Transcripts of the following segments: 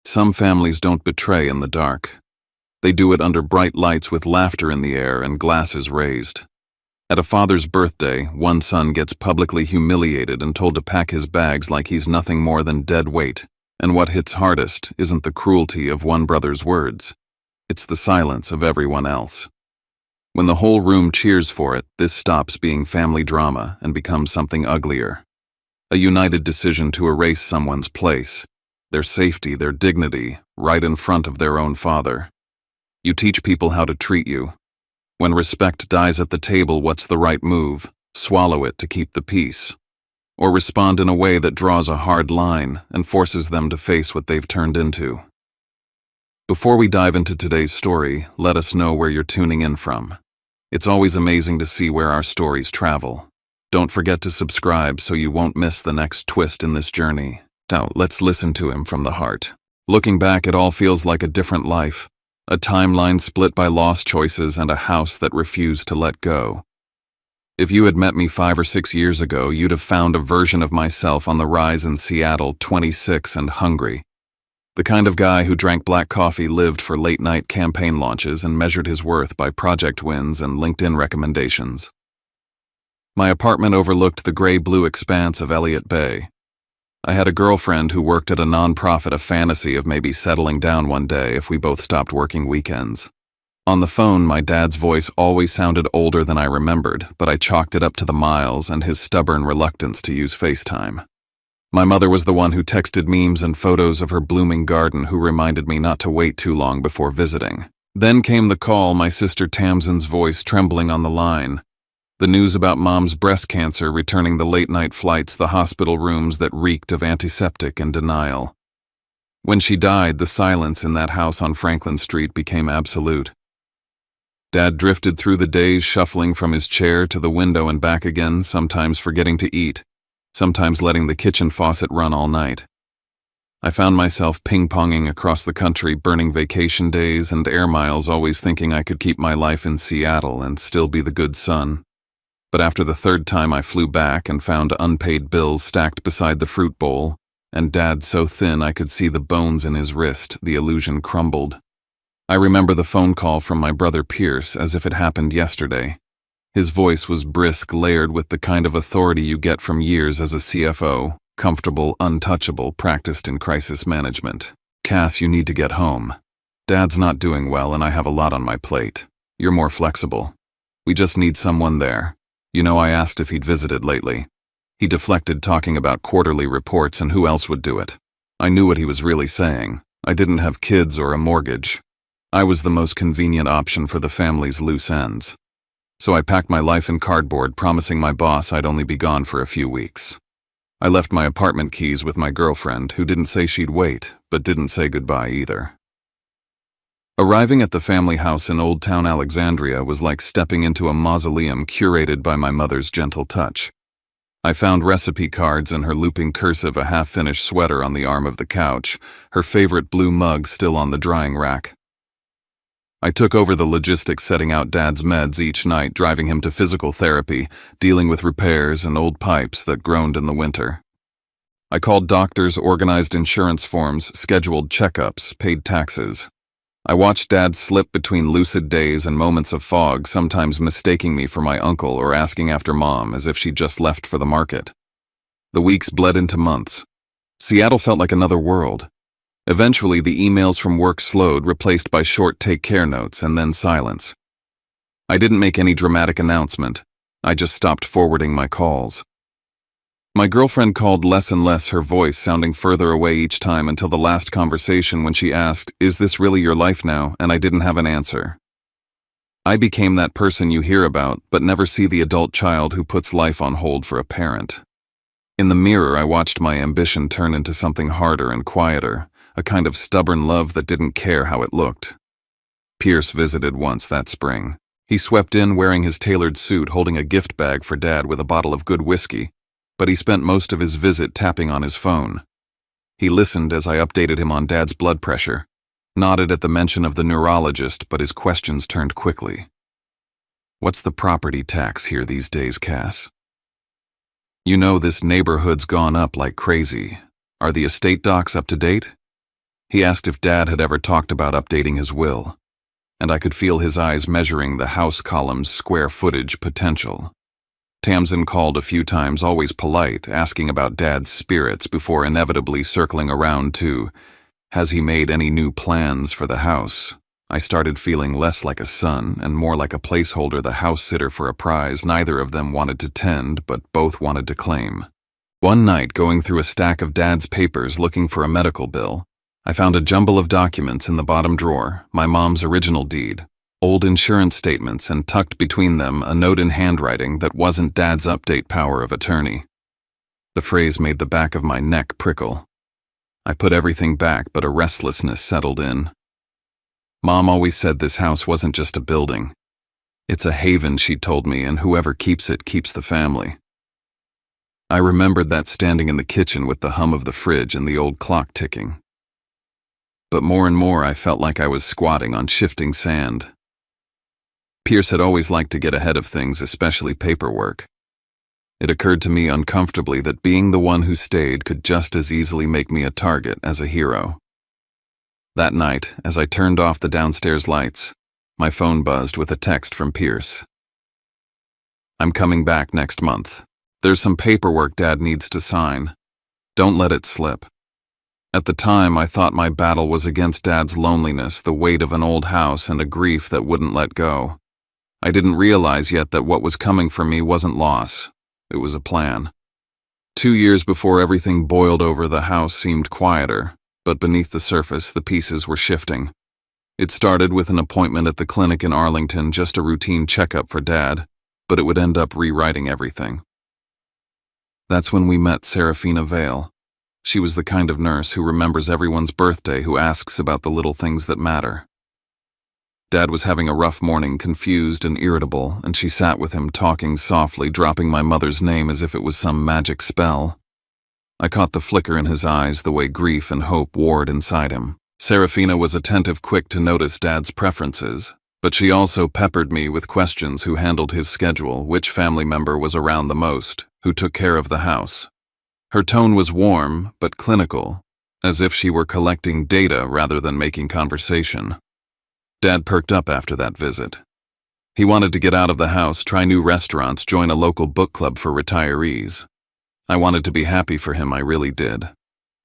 Some families don't betray in the dark. They do it under bright lights with laughter in the air and glasses raised. At a father's birthday, one son gets publicly humiliated and told to pack his bags like he's nothing more than dead weight. And what hits hardest isn't the cruelty of one brother's words. It's the silence of everyone else. When the whole room cheers for it, this stops being family drama and becomes something uglier. A united decision to erase someone's place, their safety, their dignity, right in front of their own father. You teach people how to treat you. When respect dies at the table, what's the right move? Swallow it to keep the peace. Or respond in a way that draws a hard line and forces them to face what they've turned into. Before we dive into today's story, let us know where you're tuning in from. It's always amazing to see where our stories travel. Don't forget to subscribe so you won't miss the next twist in this journey. Now, let's listen to him from the heart. Looking back, it all feels like a different life. A timeline split by lost choices and a house that refused to let go. If you had met me 5 or 6 years ago, you'd have found a version of myself on the rise in Seattle, 26 and hungry. The kind of guy who drank black coffee, lived for late-night campaign launches, and measured his worth by project wins and LinkedIn recommendations. My apartment overlooked the gray-blue expanse of Elliott Bay. I had a girlfriend who worked at a nonprofit, a fantasy of maybe settling down one day if we both stopped working weekends. On the phone, my dad's voice always sounded older than I remembered, but I chalked it up to the miles and his stubborn reluctance to use FaceTime. My mother was the one who texted memes and photos of her blooming garden, who reminded me not to wait too long before visiting. Then came the call, my sister Tamsin's voice trembling on the line. The news about Mom's breast cancer, returning the late-night flights, the hospital rooms that reeked of antiseptic and denial. When she died, the silence in that house on Franklin Street became absolute. Dad drifted through the days, shuffling from his chair to the window and back again, sometimes forgetting to eat, sometimes letting the kitchen faucet run all night. I found myself ping-ponging across the country, burning vacation days and air miles, always thinking I could keep my life in Seattle and still be the good son. But after the third time I flew back and found unpaid bills stacked beside the fruit bowl, and Dad so thin I could see the bones in his wrist, the illusion crumbled. I remember the phone call from my brother Pierce as if it happened yesterday. His voice was brisk, layered with the kind of authority you get from years as a CFO, comfortable, untouchable, practiced in crisis management. "Cass, you need to get home. Dad's not doing well and I have a lot on my plate. You're more flexible. We just need someone there. You know, I asked if he'd visited lately." He deflected, talking about quarterly reports and who else would do it. I knew what he was really saying. I didn't have kids or a mortgage. I was the most convenient option for the family's loose ends. So I packed my life in cardboard, promising my boss I'd only be gone for a few weeks. I left my apartment keys with my girlfriend, who didn't say she'd wait, but didn't say goodbye either. Arriving at the family house in Old Town Alexandria was like stepping into a mausoleum curated by my mother's gentle touch. I found recipe cards in her looping cursive, a half-finished sweater on the arm of the couch, her favorite blue mug still on the drying rack. I took over the logistics, setting out Dad's meds each night, driving him to physical therapy, dealing with repairs and old pipes that groaned in the winter. I called doctors, organized insurance forms, scheduled checkups, paid taxes. I watched Dad slip between lucid days and moments of fog, sometimes mistaking me for my uncle or asking after Mom as if she'd just left for the market. The weeks bled into months. Seattle felt like another world. Eventually, the emails from work slowed, replaced by short take care notes and then silence. I didn't make any dramatic announcement. I just stopped forwarding my calls. My girlfriend called less and less, her voice sounding further away each time, until the last conversation when she asked, "Is this really your life now?" and I didn't have an answer. I became that person you hear about, but never see, the adult child who puts life on hold for a parent. In the mirror, I watched my ambition turn into something harder and quieter, a kind of stubborn love that didn't care how it looked. Pierce visited once that spring. He swept in wearing his tailored suit, holding a gift bag for Dad with a bottle of good whiskey, but he spent most of his visit tapping on his phone. He listened as I updated him on Dad's blood pressure, nodded at the mention of the neurologist, but his questions turned quickly. "What's the property tax here these days, Cass? You know, this neighborhood's gone up like crazy. Are the estate docs up to date? He asked if Dad had ever talked about updating his will, and I could feel his eyes measuring the house column's square footage potential. Tamsin called a few times, always polite, asking about Dad's spirits before inevitably circling around to, has he made any new plans for the house? I started feeling less like a son and more like a placeholder, the house sitter for a prize neither of them wanted to tend, but both wanted to claim. One night, going through a stack of Dad's papers looking for a medical bill, I found a jumble of documents in the bottom drawer, my mom's original deed, old insurance statements, and tucked between them a note in handwriting that wasn't Dad's update power of attorney. The phrase made the back of my neck prickle. I put everything back, but a restlessness settled in. Mom always said this house wasn't just a building. It's a haven, she told me, and whoever keeps it keeps the family. I remembered that standing in the kitchen with the hum of the fridge and the old clock ticking. But more and more I felt like I was squatting on shifting sand. Pierce had always liked to get ahead of things, especially paperwork. It occurred to me uncomfortably that being the one who stayed could just as easily make me a target as a hero. That night, as I turned off the downstairs lights, my phone buzzed with a text from Pierce. I'm coming back next month. There's some paperwork Dad needs to sign. Don't let it slip. At the time, I thought my battle was against Dad's loneliness, the weight of an old house, and a grief that wouldn't let go. I didn't realize yet that what was coming for me wasn't loss. It was a plan. 2 years before everything boiled over, the house seemed quieter, but beneath the surface, the pieces were shifting. It started with an appointment at the clinic in Arlington, just a routine checkup for Dad, but it would end up rewriting everything. That's when we met Serafina Vale. She was the kind of nurse who remembers everyone's birthday, who asks about the little things that matter. Dad was having a rough morning, confused and irritable, and she sat with him, talking softly, dropping my mother's name as if it was some magic spell. I caught the flicker in his eyes, the way grief and hope warred inside him. Serafina was attentive, quick to notice Dad's preferences, but she also peppered me with questions: who handled his schedule, which family member was around the most, who took care of the house. Her tone was warm, but clinical, as if she were collecting data rather than making conversation. Dad perked up after that visit. He wanted to get out of the house, try new restaurants, join a local book club for retirees. I wanted to be happy for him, I really did.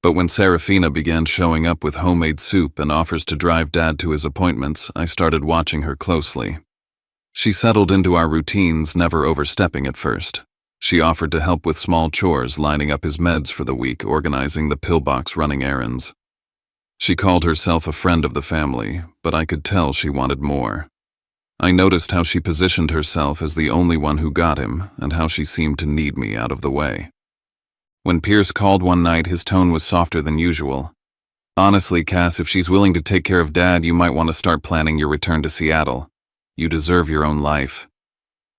But when Serafina began showing up with homemade soup and offers to drive Dad to his appointments, I started watching her closely. She settled into our routines, never overstepping at first. She offered to help with small chores, lining up his meds for the week, organizing the pillbox, running errands. She called herself a friend of the family, but I could tell she wanted more. I noticed how she positioned herself as the only one who got him, and how she seemed to need me out of the way. When Pierce called one night, his tone was softer than usual. Honestly, Cass, if she's willing to take care of Dad, you might want to start planning your return to Seattle. You deserve your own life.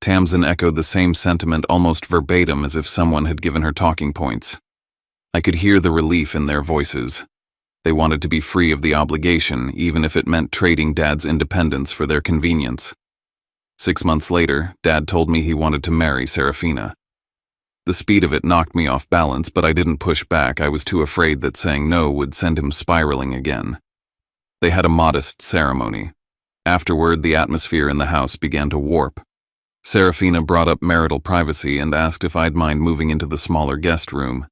Tamsin echoed the same sentiment almost verbatim, as if someone had given her talking points. I could hear the relief in their voices. They wanted to be free of the obligation, even if it meant trading Dad's independence for their convenience. 6 months later, Dad told me he wanted to marry Serafina. The speed of it knocked me off balance, but I didn't push back. I was too afraid that saying no would send him spiraling again. They had a modest ceremony. Afterward, the atmosphere in the house began to warp. Serafina brought up marital privacy and asked if I'd mind moving into the smaller guest room.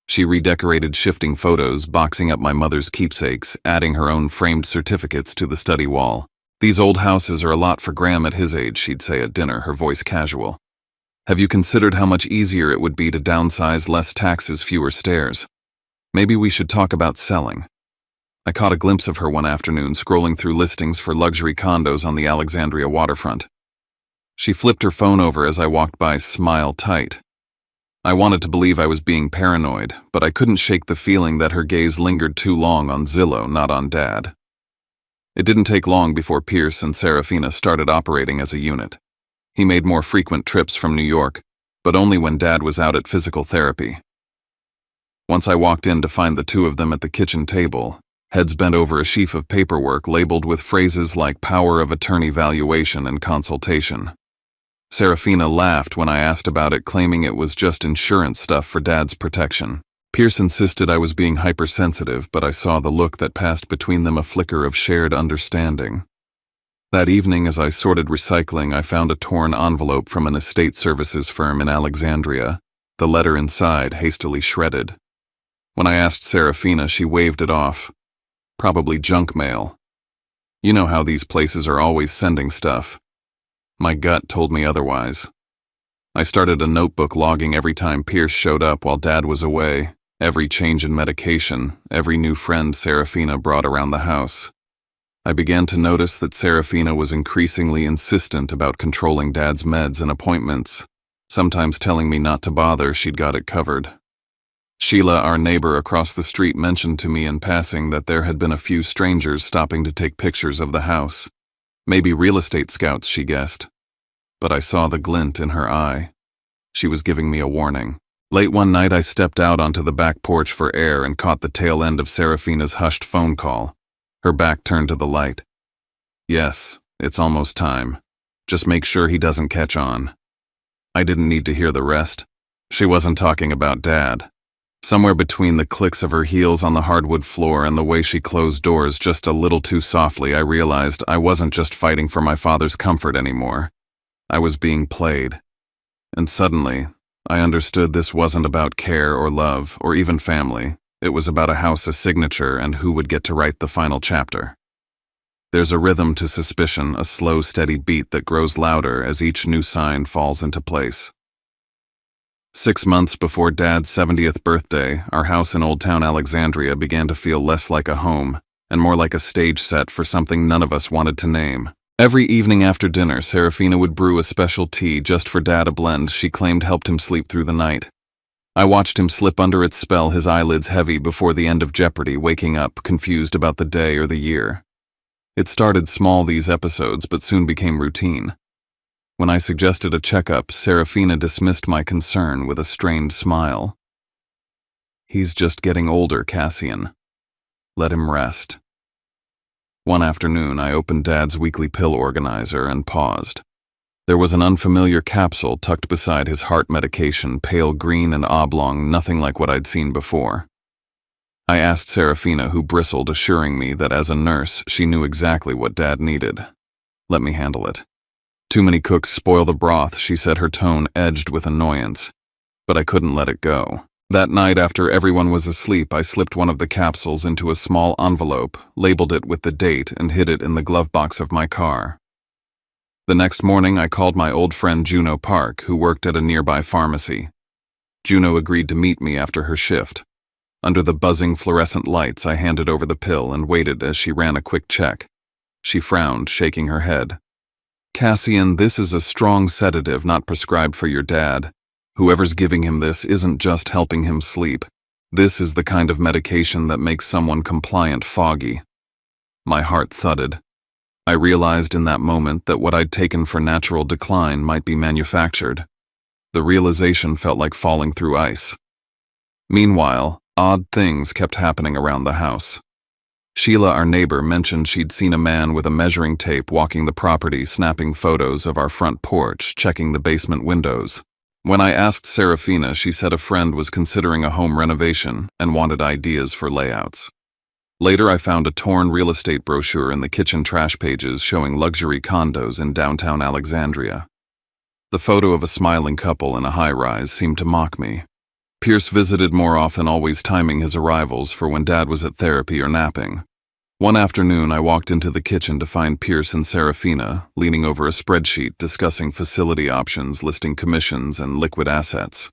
She redecorated shifting photos, boxing up my mother's keepsakes, adding her own framed certificates to the study wall. These old houses are a lot for Graham at his age, she'd say at dinner, her voice casual. Have you considered how much easier it would be to downsize, less taxes, fewer stairs? Maybe we should talk about selling. I caught a glimpse of her one afternoon, scrolling through listings for luxury condos on the Alexandria waterfront. She flipped her phone over as I walked by, smile tight. I wanted to believe I was being paranoid, but I couldn't shake the feeling that her gaze lingered too long on Zillow, not on Dad. It didn't take long before Pierce and Serafina started operating as a unit. He made more frequent trips from New York, but only when Dad was out at physical therapy. Once I walked in to find the two of them at the kitchen table, heads bent over a sheaf of paperwork labeled with phrases like power of attorney valuation and consultation. Serafina laughed when I asked about it, claiming it was just insurance stuff for Dad's protection. Pierce insisted I was being hypersensitive, but I saw the look that passed between them, a flicker of shared understanding. That evening, as I sorted recycling, I found a torn envelope from an estate services firm in Alexandria, the letter inside hastily shredded. When I asked Serafina, she waved it off. Probably junk mail. You know how these places are always sending stuff. My gut told me otherwise. I started a notebook logging every time Pierce showed up while Dad was away, every change in medication, every new friend Serafina brought around the house. I began to notice that Serafina was increasingly insistent about controlling Dad's meds and appointments, sometimes telling me not to bother, she'd got it covered. Sheila, our neighbor across the street, mentioned to me in passing that there had been a few strangers stopping to take pictures of the house. Maybe real estate scouts, she guessed. But I saw the glint in her eye. She was giving me a warning. Late one night, I stepped out onto the back porch for air and caught the tail end of Serafina's hushed phone call. Her back turned to the light. Yes, it's almost time. Just make sure he doesn't catch on. I didn't need to hear the rest. She wasn't talking about Dad. Somewhere between the clicks of her heels on the hardwood floor and the way she closed doors just a little too softly, I realized I wasn't just fighting for my father's comfort anymore. I was being played. And suddenly, I understood this wasn't about care or love or even family. It was about a house, a signature, and who would get to write the final chapter. There's a rhythm to suspicion, a slow, steady beat that grows louder as each new sign falls into place. 6 months before Dad's 70th birthday, our house in Old Town Alexandria began to feel less like a home and more like a stage set for something none of us wanted to name. Every evening after dinner, Serafina would brew a special tea just for Dad, a blend she claimed helped him sleep through the night. I watched him slip under its spell, his eyelids heavy before the end of Jeopardy, waking up confused about the day or the year. It started small, these episodes, but soon became routine. When I suggested a checkup, Serafina dismissed my concern with a strained smile. He's just getting older, Cassian. Let him rest. One afternoon, I opened Dad's weekly pill organizer and paused. There was an unfamiliar capsule tucked beside his heart medication, pale green and oblong, nothing like what I'd seen before. I asked Serafina, who bristled, assuring me that as a nurse, she knew exactly what Dad needed. Let me handle it. Too many cooks spoil the broth, she said, her tone edged with annoyance. But I couldn't let it go. That night, after everyone was asleep, I slipped one of the capsules into a small envelope, labeled it with the date, and hid it in the glove box of my car. The next morning, I called my old friend Juno Park, who worked at a nearby pharmacy. Juno agreed to meet me after her shift. Under the buzzing fluorescent lights, I handed over the pill and waited as she ran a quick check. She frowned, shaking her head. Cassian, this is a strong sedative not prescribed for your dad. Whoever's giving him this isn't just helping him sleep. This is the kind of medication that makes someone compliant foggy. My heart thudded. I realized in that moment that what I'd taken for natural decline might be manufactured. The realization felt like falling through ice. Meanwhile, odd things kept happening around the house. Sheila, our neighbor, mentioned she'd seen a man with a measuring tape walking the property, snapping photos of our front porch, checking the basement windows. When I asked Serafina, she said a friend was considering a home renovation and wanted ideas for layouts. Later, I found a torn real estate brochure in the kitchen trash pages showing luxury condos in downtown Alexandria. The photo of a smiling couple in a high-rise seemed to mock me. Pierce visited more often, always timing his arrivals for when Dad was at therapy or napping. One afternoon, I walked into the kitchen to find Pierce and Serafina leaning over a spreadsheet discussing facility options, listing commissions, and liquid assets.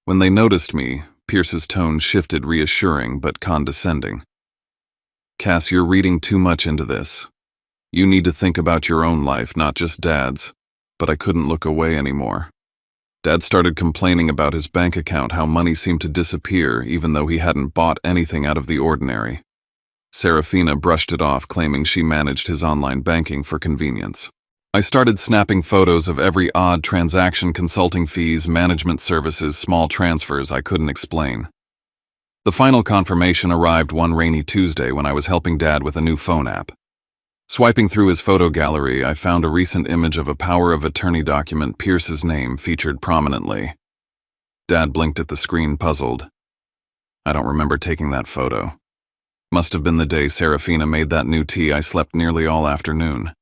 When they noticed me, Pierce's tone shifted, reassuring but condescending. Cass, you're reading too much into this. You need to think about your own life, not just Dad's. But I couldn't look away anymore. Dad started complaining about his bank account, how money seemed to disappear even though he hadn't bought anything out of the ordinary. Serafina brushed it off, claiming she managed his online banking for convenience. I started snapping photos of every odd transaction, consulting fees, management services, small transfers I couldn't explain. The final confirmation arrived one rainy Tuesday when I was helping Dad with a new phone app. Swiping through his photo gallery, I found a recent image of a power of attorney document, Pierce's name featured prominently. Dad blinked at the screen, puzzled. I don't remember taking that photo. Must have been the day Serafina made that new tea. I slept nearly all afternoon.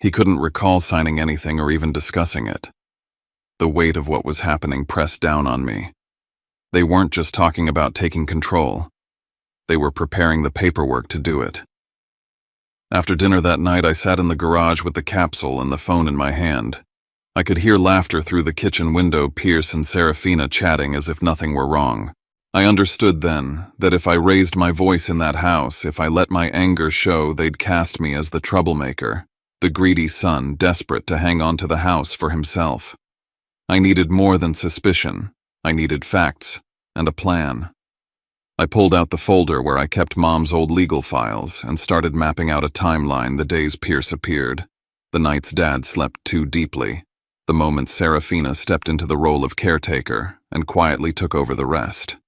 He couldn't recall signing anything or even discussing it. The weight of what was happening pressed down on me. They weren't just talking about taking control. They were preparing the paperwork to do it. After dinner that night, I sat in the garage with the capsule and the phone in my hand. I could hear laughter through the kitchen window, Pierce and Serafina chatting as if nothing were wrong. I understood then that if I raised my voice in that house, if I let my anger show, they'd cast me as the troublemaker, the greedy son desperate to hang on to the house for himself. I needed more than suspicion. I needed facts and a plan. I pulled out the folder where I kept Mom's old legal files and started mapping out a timeline the days Pierce appeared, the nights Dad slept too deeply, the moments Serafina stepped into the role of caretaker and quietly took over the rest.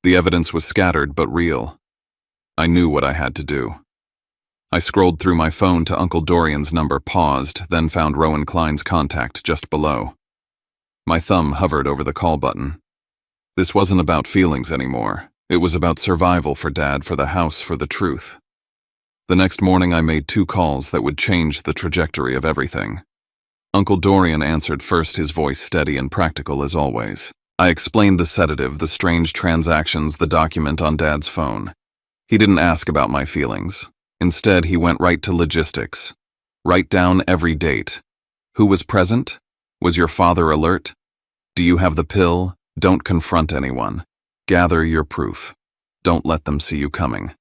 The evidence was scattered but real. I knew what I had to do. I scrolled through my phone to Uncle Dorian's number, paused, then found Rowan Klein's contact just below. My thumb hovered over the call button. This wasn't about feelings anymore. It was about survival for Dad, for the house, for the truth. The next morning I made 2 calls that would change the trajectory of everything. Uncle Dorian answered first, his voice steady and practical as always. I explained the sedative, the strange transactions, the document on Dad's phone. He didn't ask about my feelings. Instead, he went right to logistics. Write down every date. Who was present? Was your father alert? Do you have the pill? Don't confront anyone. Gather your proof. Don't let them see you coming.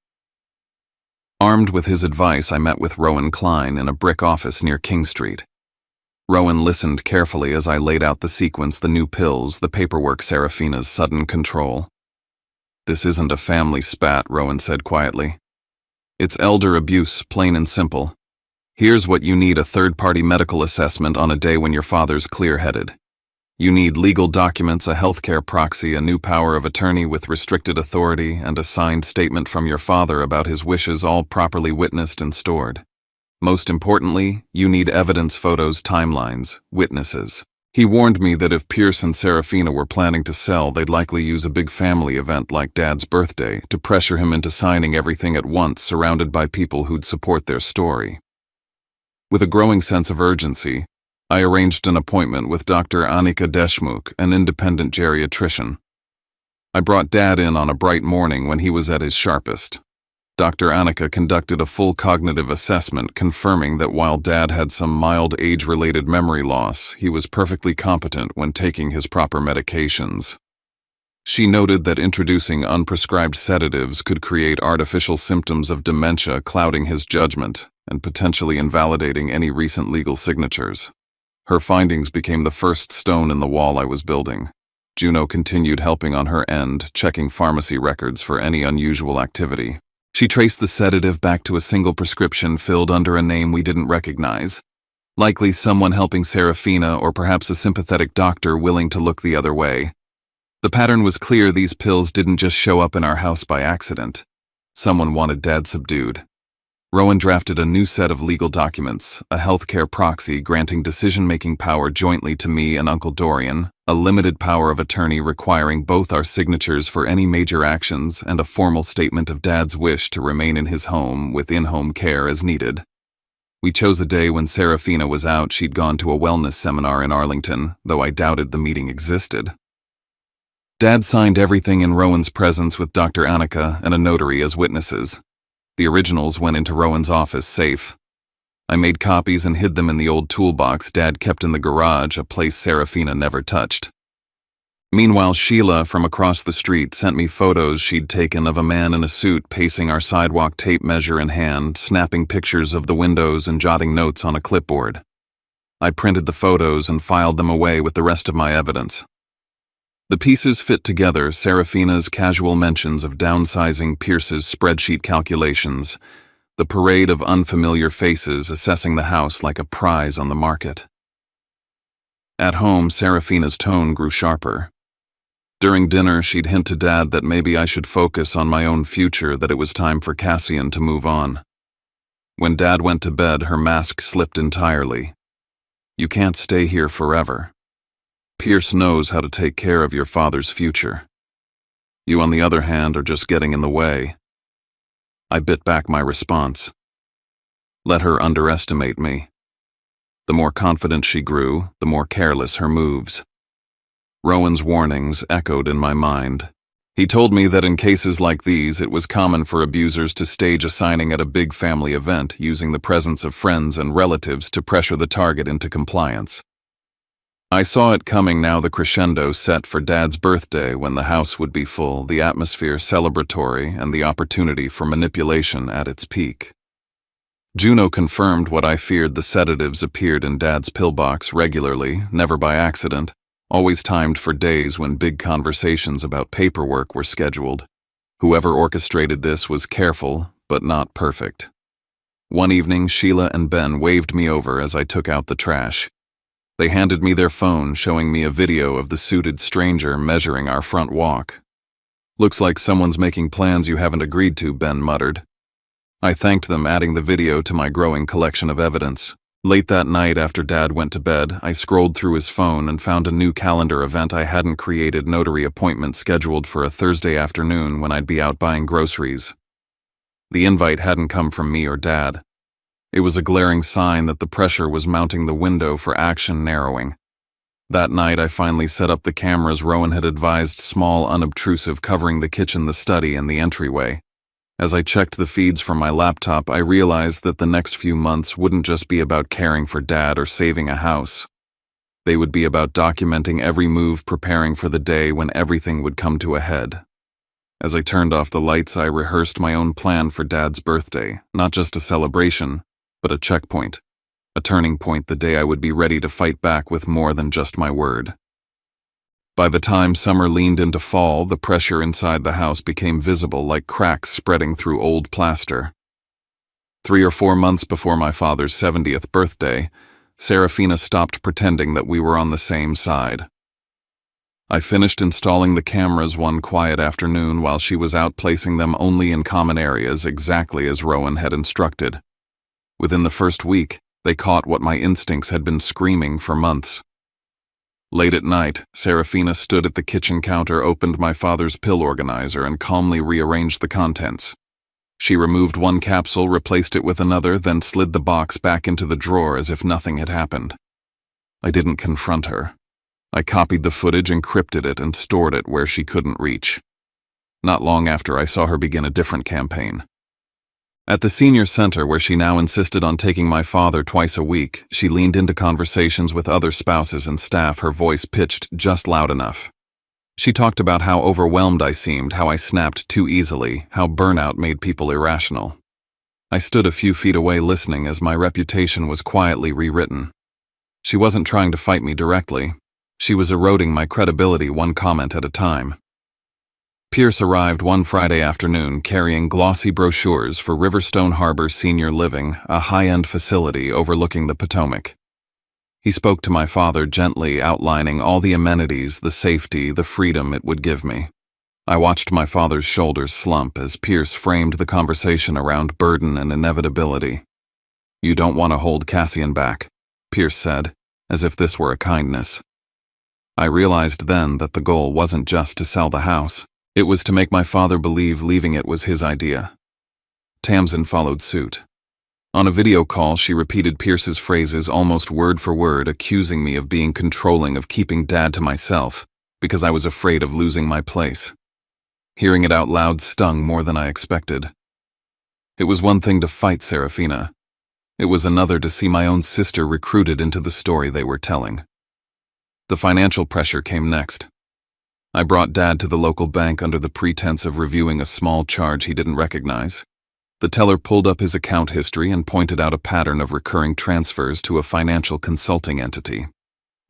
Armed with his advice, I met with Rowan Klein in a brick office near King Street. Rowan listened carefully as I laid out the sequence, the new pills, the paperwork, Serafina's sudden control. This isn't a family spat, Rowan said quietly. It's elder abuse, plain and simple. Here's what you need: a third-party medical assessment on a day when your father's clear-headed. You need legal documents, a healthcare proxy, a new power of attorney with restricted authority, and a signed statement from your father about his wishes, all properly witnessed and stored. Most importantly, you need evidence, photos, timelines, witnesses. He warned me that if Pierce and Serafina were planning to sell, they'd likely use a big family event like Dad's birthday to pressure him into signing everything at once, surrounded by people who'd support their story. With a growing sense of urgency, I arranged an appointment with Dr. Annika Deshmukh, an independent geriatrician. I brought Dad in on a bright morning when he was at his sharpest. Dr. Annika conducted a full cognitive assessment, confirming that while Dad had some mild age-related memory loss, he was perfectly competent when taking his proper medications. She noted that introducing unprescribed sedatives could create artificial symptoms of dementia, clouding his judgment and potentially invalidating any recent legal signatures. Her findings became the first stone in the wall I was building. Juno continued helping on her end, checking pharmacy records for any unusual activity. She traced the sedative back to a single prescription filled under a name we didn't recognize. Likely someone helping Serafina, or perhaps a sympathetic doctor willing to look the other way. The pattern was clear: these pills didn't just show up in our house by accident. Someone wanted Dad subdued. Rowan drafted a new set of legal documents, a healthcare proxy granting decision-making power jointly to me and Uncle Dorian, a limited power of attorney requiring both our signatures for any major actions, and a formal statement of Dad's wish to remain in his home with in-home care as needed. We chose a day when Serafina was out. She'd gone to a wellness seminar in Arlington, though I doubted the meeting existed. Dad signed everything in Rowan's presence with Dr. Annika and a notary as witnesses. The originals went into Rowan's office safe. I made copies and hid them in the old toolbox Dad kept in the garage, a place Serafina never touched. Meanwhile, Sheila from across the street sent me photos she'd taken of a man in a suit pacing our sidewalk, tape measure in hand, snapping pictures of the windows and jotting notes on a clipboard. I printed the photos and filed them away with the rest of my evidence. The pieces fit together: Serafina's casual mentions of downsizing, Pierce's spreadsheet calculations, the parade of unfamiliar faces assessing the house like a prize on the market. At home, Serafina's tone grew sharper. During dinner, she'd hint to Dad that maybe I should focus on my own future, that it was time for Cassian to move on. When Dad went to bed, her mask slipped entirely. You can't stay here forever. Pierce knows how to take care of your father's future. You, on the other hand, are just getting in the way. I bit back my response. Let her underestimate me. The more confident she grew, the more careless her moves. Rowan's warnings echoed in my mind. He told me that in cases like these, it was common for abusers to stage a signing at a big family event, using the presence of friends and relatives to pressure the target into compliance. I saw it coming now, the crescendo set for Dad's birthday when the house would be full, the atmosphere celebratory, and the opportunity for manipulation at its peak. Juno confirmed what I feared. The sedatives appeared in Dad's pillbox regularly, never by accident, always timed for days when big conversations about paperwork were scheduled. Whoever orchestrated this was careful, but not perfect. One evening, Sheila and Ben waved me over as I took out the trash. They handed me their phone, showing me a video of the suited stranger measuring our front walk. Looks like someone's making plans you haven't agreed to, Ben muttered. I thanked them, adding the video to my growing collection of evidence. Late that night, after Dad went to bed, I scrolled through his phone and found a new calendar event I hadn't created: notary appointment scheduled for a Thursday afternoon when I'd be out buying groceries. The invite hadn't come from me or Dad. It was a glaring sign that the pressure was mounting, the window for action narrowing. That night, I finally set up the cameras Rowan had advised, small, unobtrusive, covering the kitchen, the study, and the entryway. As I checked the feeds from my laptop, I realized that the next few months wouldn't just be about caring for Dad or saving a house. They would be about documenting every move, preparing for the day when everything would come to a head. As I turned off the lights, I rehearsed my own plan for Dad's birthday, not just a celebration, but a checkpoint, a turning point, the day I would be ready to fight back with more than just my word. By the time summer leaned into fall, the pressure inside the house became visible, like cracks spreading through old plaster. 3 or 4 months before my father's 70th birthday, Serafina stopped pretending that we were on the same side. I finished installing the cameras one quiet afternoon while she was out, placing them only in common areas, exactly as Rowan had instructed. Within the first week, they caught what my instincts had been screaming for months. Late at night, Serafina stood at the kitchen counter, opened my father's pill organizer, and calmly rearranged the contents. She removed one capsule, replaced it with another, then slid the box back into the drawer as if nothing had happened. I didn't confront her. I copied the footage, encrypted it, and stored it where she couldn't reach. Not long after, I saw her begin a different campaign. At the senior center, where she now insisted on taking my father twice a week, she leaned into conversations with other spouses and staff, her voice pitched just loud enough. She talked about how overwhelmed I seemed, how I snapped too easily, how burnout made people irrational. I stood a few feet away listening as my reputation was quietly rewritten. She wasn't trying to fight me directly. She was eroding my credibility, one comment at a time. Pierce arrived one Friday afternoon carrying glossy brochures for Riverstone Harbor Senior Living, a high-end facility overlooking the Potomac. He spoke to my father gently, outlining all the amenities, the safety, the freedom it would give me. I watched my father's shoulders slump as Pierce framed the conversation around burden and inevitability. "You don't want to hold Cassian back," Pierce said, as if this were a kindness. I realized then that the goal wasn't just to sell the house. It was to make my father believe leaving it was his idea. Tamsin followed suit. On a video call, she repeated Pierce's phrases almost word for word, accusing me of being controlling, of keeping Dad to myself, because I was afraid of losing my place. Hearing it out loud stung more than I expected. It was one thing to fight Serafina. It was another to see my own sister recruited into the story they were telling. The financial pressure came next. I brought Dad to the local bank under the pretense of reviewing a small charge he didn't recognize. The teller pulled up his account history and pointed out a pattern of recurring transfers to a financial consulting entity.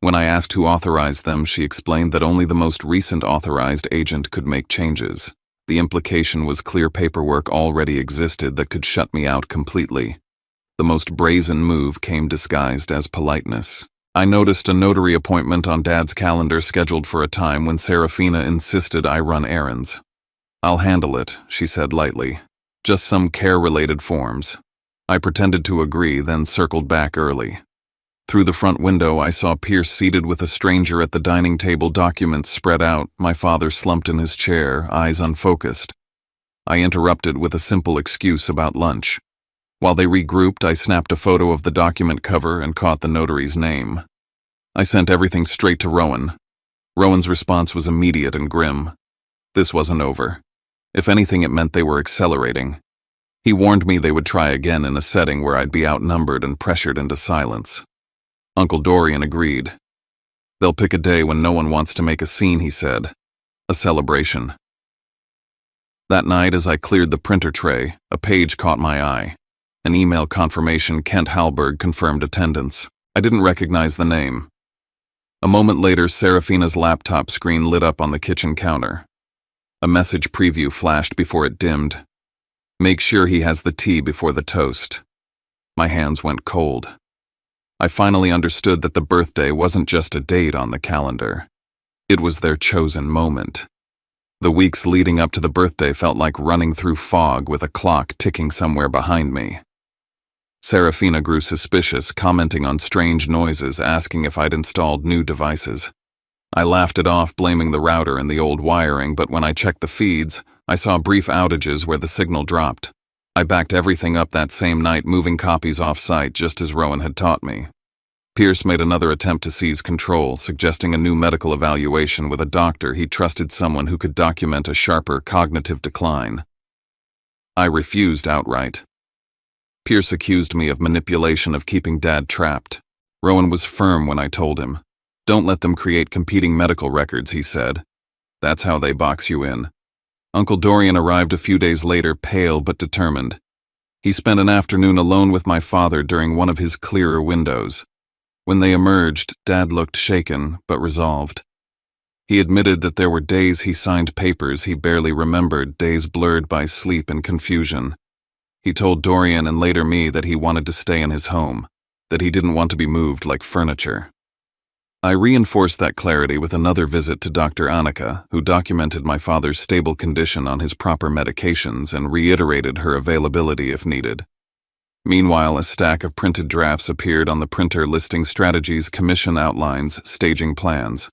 When I asked who authorized them, she explained that only the most recent authorized agent could make changes. The implication was clear: paperwork already existed that could shut me out completely. The most brazen move came disguised as politeness. I noticed a notary appointment on Dad's calendar scheduled for a time when Serafina insisted I run errands. "I'll handle it," she said lightly. "Just some care-related forms." I pretended to agree, then circled back early. Through the front window, I saw Pierce seated with a stranger at the dining table, documents spread out, my father slumped in his chair, eyes unfocused. I interrupted with a simple excuse about lunch. While they regrouped, I snapped a photo of the document cover and caught the notary's name. I sent everything straight to Rowan. Rowan's response was immediate and grim. This wasn't over. If anything, it meant they were accelerating. He warned me they would try again in a setting where I'd be outnumbered and pressured into silence. Uncle Dorian agreed. They'll pick a day when no one wants to make a scene, he said. A celebration. That night, as I cleared the printer tray, a page caught my eye. An email confirmation Kent Halberg confirmed attendance. I didn't recognize the name. A moment later, Serafina's laptop screen lit up on the kitchen counter. A message preview flashed before it dimmed. Make sure he has the tea before the toast. My hands went cold. I finally understood that the birthday wasn't just a date on the calendar. It was their chosen moment. The weeks leading up to the birthday felt like running through fog with a clock ticking somewhere behind me. Serafina grew suspicious, commenting on strange noises, asking if I'd installed new devices. I laughed it off, blaming the router and the old wiring, but when I checked the feeds, I saw brief outages where the signal dropped. I backed everything up that same night, moving copies off-site just as Rowan had taught me. Pierce made another attempt to seize control, suggesting a new medical evaluation with a doctor he trusted, someone who could document a sharper cognitive decline. I refused outright. Pierce accused me of manipulation, of keeping Dad trapped. Rowan was firm when I told him. Don't let them create competing medical records, he said. That's how they box you in. Uncle Dorian arrived a few days later, pale but determined. He spent an afternoon alone with my father during one of his clearer windows. When they emerged, Dad looked shaken but resolved. He admitted that there were days he signed papers he barely remembered, days blurred by sleep and confusion. He told Dorian and later me that he wanted to stay in his home, that he didn't want to be moved like furniture. I reinforced that clarity with another visit to Dr. Annika, who documented my father's stable condition on his proper medications and reiterated her availability if needed. Meanwhile, a stack of printed drafts appeared on the printer listing strategies, commission outlines, staging plans.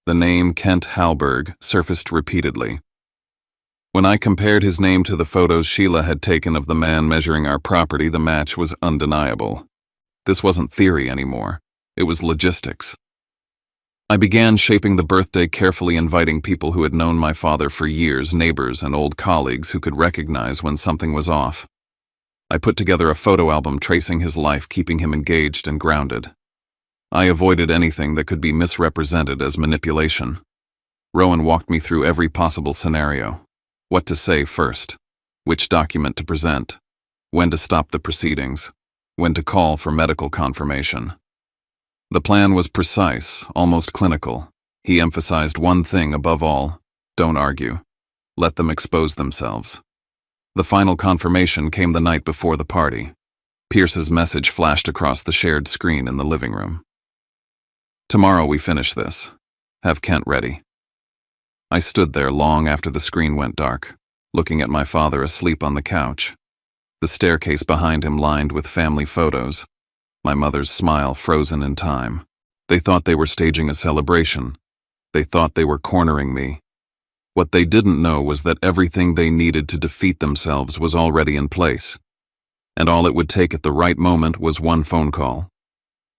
The name Kent Halberg surfaced repeatedly. When I compared his name to the photos Sheila had taken of the man measuring our property, the match was undeniable. This wasn't theory anymore. It was logistics. I began shaping the birthday carefully, inviting people who had known my father for years, neighbors and old colleagues who could recognize when something was off. I put together a photo album tracing his life, keeping him engaged and grounded. I avoided anything that could be misrepresented as manipulation. Rowan walked me through every possible scenario. What to say first, which document to present, when to stop the proceedings, when to call for medical confirmation. The plan was precise, almost clinical. He emphasized one thing above all: don't argue. Let them expose themselves. The final confirmation came the night before the party. Pierce's message flashed across the shared screen in the living room. Tomorrow we finish this. Have Kent ready. I stood there long after the screen went dark, looking at my father asleep on the couch. The staircase behind him lined with family photos. My mother's smile frozen in time. They thought they were staging a celebration. They thought they were cornering me. What they didn't know was that everything they needed to defeat themselves was already in place. And all it would take at the right moment was one phone call.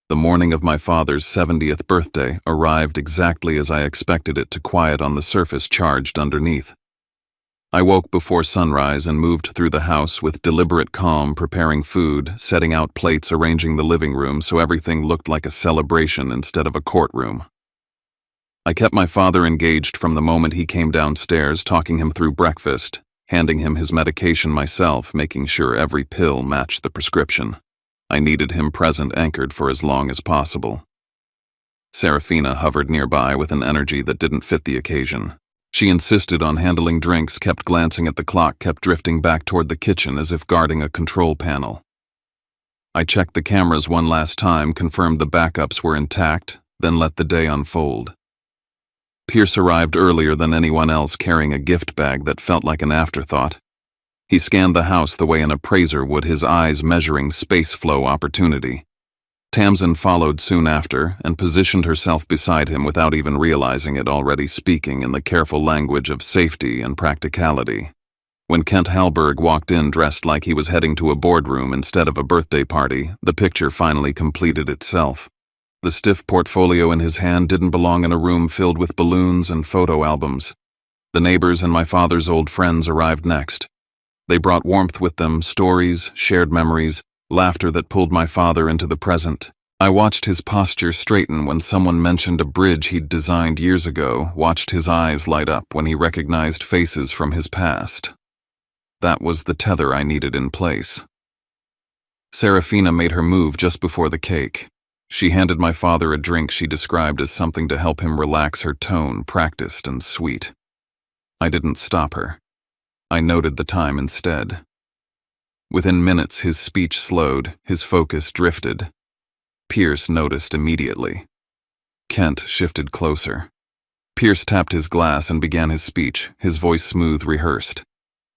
The morning of my father's 70th birthday arrived exactly as I expected it to, quiet on the surface, charged underneath. I woke before sunrise and moved through the house with deliberate calm, preparing food, setting out plates, arranging the living room so everything looked like a celebration instead of a courtroom. I kept my father engaged from the moment he came downstairs, talking him through breakfast, handing him his medication myself, making sure every pill matched the prescription. I needed him present, anchored for as long as possible. Serafina hovered nearby with an energy that didn't fit the occasion. She insisted on handling drinks, kept glancing at the clock, kept drifting back toward the kitchen as if guarding a control panel. I checked the cameras one last time, confirmed the backups were intact, then let the day unfold. Pierce arrived earlier than anyone else, carrying a gift bag that felt like an afterthought. He scanned the house the way an appraiser would, his eyes measuring space flow opportunity. Tamsin followed soon after and positioned herself beside him without even realizing it, already speaking in the careful language of safety and practicality. When Kent Halberg walked in dressed like he was heading to a boardroom instead of a birthday party, the picture finally completed itself. The stiff portfolio in his hand didn't belong in a room filled with balloons and photo albums. The neighbors and my father's old friends arrived next. They brought warmth with them, stories, shared memories, laughter that pulled my father into the present. I watched his posture straighten when someone mentioned a bridge he'd designed years ago, watched his eyes light up when he recognized faces from his past. That was the tether I needed in place. Serafina made her move just before the cake. She handed my father a drink she described as something to help him relax, her tone practiced and sweet. I didn't stop her. I noted the time instead. Within minutes, his speech slowed, his focus drifted. Pierce noticed immediately. Kent shifted closer. Pierce tapped his glass and began his speech, his voice smooth, rehearsed.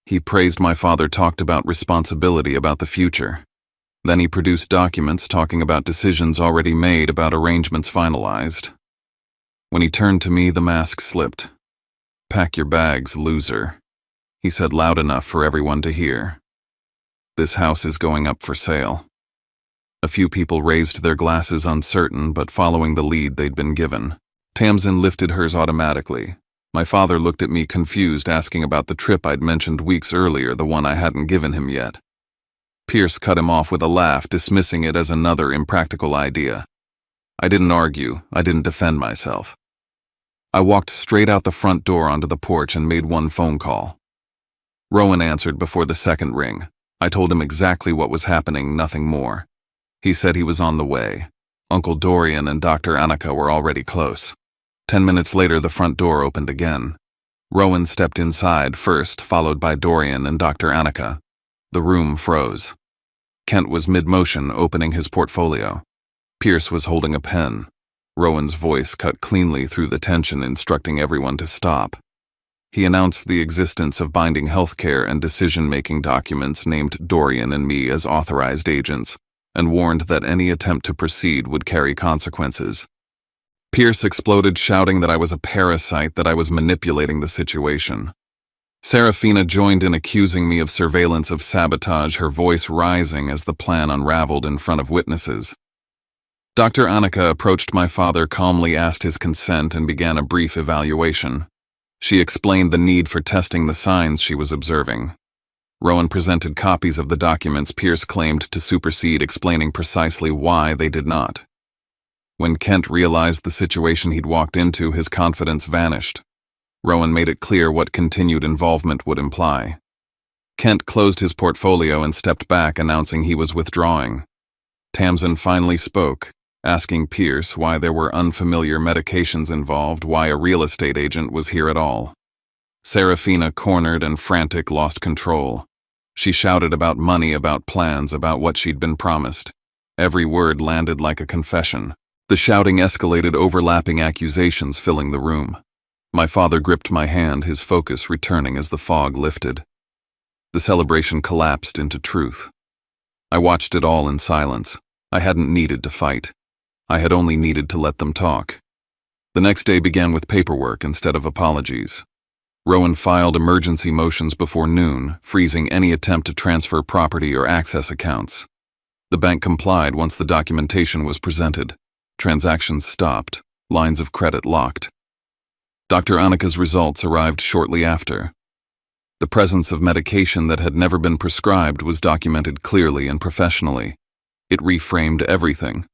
He praised my father, talked about responsibility, about the future. Then he produced documents talking about decisions already made, about arrangements finalized. When he turned to me, the mask slipped. "Pack your bags, loser," he said loud enough for everyone to hear. "This house is going up for sale." A few people raised their glasses, uncertain, but following the lead they'd been given. Tamsin lifted hers automatically. My father looked at me confused, asking about the trip I'd mentioned weeks earlier, the one I hadn't given him yet. Pierce cut him off with a laugh, dismissing it as another impractical idea. I didn't argue, I didn't defend myself. I walked straight out the front door onto the porch and made one phone call. Rowan answered before the second ring. I told him exactly what was happening, nothing more. He said he was on the way. Uncle Dorian and Dr. Annika were already close. 10 minutes later, the front door opened again. Rowan stepped inside first, followed by Dorian and Dr. Annika. The room froze. Kent was mid-motion, opening his portfolio. Pierce was holding a pen. Rowan's voice cut cleanly through the tension, instructing everyone to stop. He announced the existence of binding healthcare and decision-making documents, named Dorian and me as authorized agents, and warned that any attempt to proceed would carry consequences. Pierce exploded, shouting that I was a parasite, that I was manipulating the situation. Serafina joined in, accusing me of surveillance, of sabotage, her voice rising as the plan unraveled in front of witnesses. Dr. Annika approached my father, calmly asked his consent, and began a brief evaluation. She explained the need for testing the signs she was observing. Rowan presented copies of the documents Pierce claimed to supersede, explaining precisely why they did not. When Kent realized the situation he'd walked into, his confidence vanished. Rowan made it clear what continued involvement would imply. Kent closed his portfolio and stepped back, announcing he was withdrawing. Tamsin finally spoke, asking Pierce why there were unfamiliar medications involved, why a real estate agent was here at all. Serafina, cornered and frantic, lost control. She shouted about money, about plans, about what she'd been promised. Every word landed like a confession. The shouting escalated, overlapping accusations filling the room. My father gripped my hand, his focus returning as the fog lifted. The celebration collapsed into truth. I watched it all in silence. I hadn't needed to fight. I had only needed to let them talk. The next day began with paperwork instead of apologies. Rowan filed emergency motions before noon, freezing any attempt to transfer property or access accounts. The bank complied once the documentation was presented. Transactions stopped, lines of credit locked. Dr. Annika's results arrived shortly after. The presence of medication that had never been prescribed was documented clearly and professionally. It reframed everything.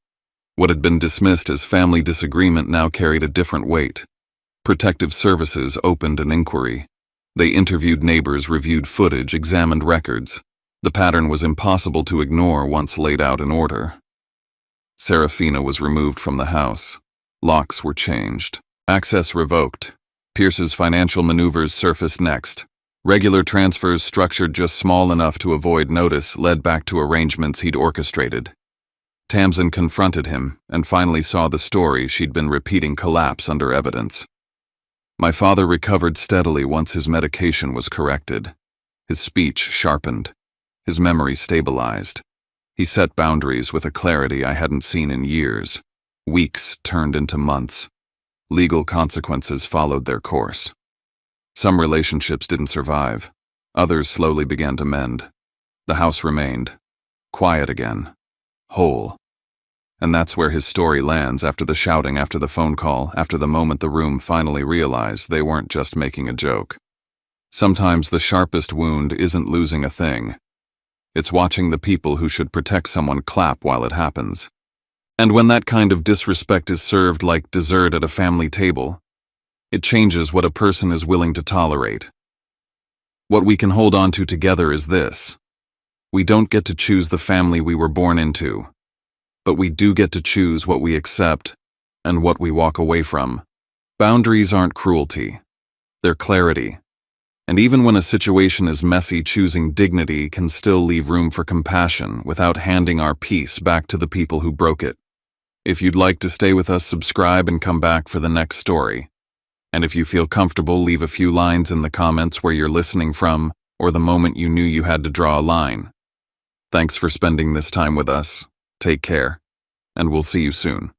What had been dismissed as family disagreement now carried a different weight. Protective Services opened an inquiry. They interviewed neighbors, reviewed footage, examined records. The pattern was impossible to ignore once laid out in order. Serafina was removed from the house. Locks were changed. Access revoked. Pierce's financial maneuvers surfaced next. Regular transfers, structured just small enough to avoid notice, led back to arrangements he'd orchestrated. Tamsin confronted him and finally saw the story she'd been repeating collapse under evidence. My father recovered steadily once his medication was corrected. His speech sharpened. His memory stabilized. He set boundaries with a clarity I hadn't seen in years. Weeks turned into months. Legal consequences followed their course. Some relationships didn't survive. Others slowly began to mend. The house remained. Quiet again. Whole. And that's where his story lands after the shouting, after the phone call, after the moment the room finally realized they weren't just making a joke. Sometimes the sharpest wound isn't losing a thing. It's watching the people who should protect someone clap while it happens. And when that kind of disrespect is served like dessert at a family table, it changes what a person is willing to tolerate. What we can hold on to together is this. We don't get to choose the family we were born into, but we do get to choose what we accept and what we walk away from. Boundaries aren't cruelty. They're clarity. And even when a situation is messy, choosing dignity can still leave room for compassion without handing our peace back to the people who broke it. If you'd like to stay with us, subscribe and come back for the next story. And if you feel comfortable, leave a few lines in the comments where you're listening from or the moment you knew you had to draw a line. Thanks for spending this time with us. Take care, and we'll see you soon.